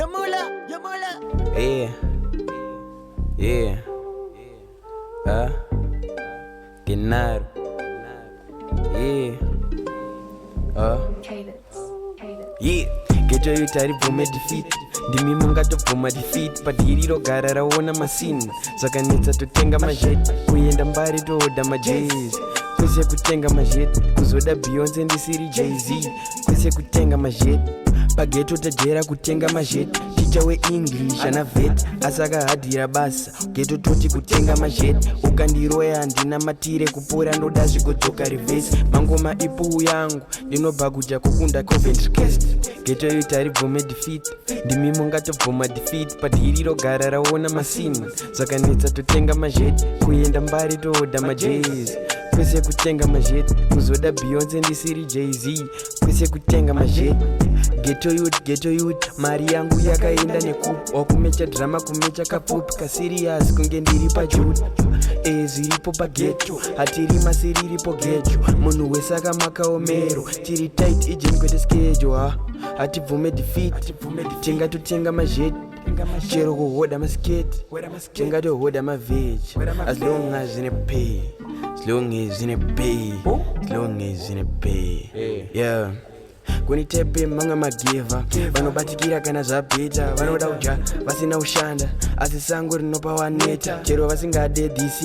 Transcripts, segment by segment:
Mula. Yeah. Dinaro. Yeah. Yeah. Gejo yutari bvume defeat. Ndimi mungatobvuma defeat. Padiri rogara raona masini. Zvakanetsa totenga mazheti. Kuenda mbari tohoda majezi. Kwese kutenga mazheti. Kuzoda Beyonce ndisiri Jay-Z. Kwese kutenga mazheti. Pageto tajera kutenga mazheti. Teacher we-English ana vet. Asaka hadira basa. Geto toti kutenga mazheti. Ukandiroya handina matire kupora ndoda zvigodzoka reverse. Mangoma ipu yangu ndinobva kuja kukunda Coventry Cast. Geto yutari bvume defeat. Ndimi mungatobvuma defeat. Padiri rogara raona masini. Zvakanetsa totenga mazheti. Kuenda mbari tohoda majezi. Kwese kutenga mazheti. Kuzoda Beyonce ndisiri Jay-Z. Kwese kutenga mazheti. Ghetto youth, mari yangu yakaenda nekupu. Wakumecha drama kumecha kapupi. Kasirias kunge ndiri pajuda. Ziripo paghetto, hatiri masiriripo gejo. Munhu wese akamakaomero. Tiri tight ijeni kwete schedule. Hatibvume defeat. Totenga mazheti. Chero kuhoda masketi. Tohoda maveji. As long as in a pay. Yeah. Kunitepe manga magiva. Vanobatikira kana zvabheta. Vanoda kudya vasina ushanda. Asi sango rinopa waneta. Chero vasingade this.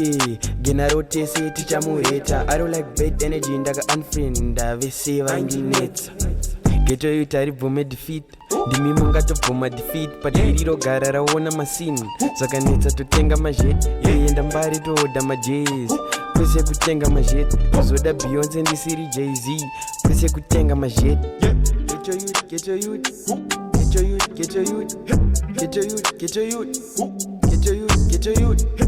Genaro tese tichamureta. I don't like bad energy ndaka unfriend. Vese vaindinetsa. Geto yutari bvume defeat. Ndimi mungatobvuma defeat. Padiri rogara raona masini. Zvakanetsa totenga mazheti. Yoenda mbari tohoda majezi. Kwese kutenga mazheti. Kuzoda Beyonce ndisiri Jay-Z. Kwese kutenga mazheti. Get your youth.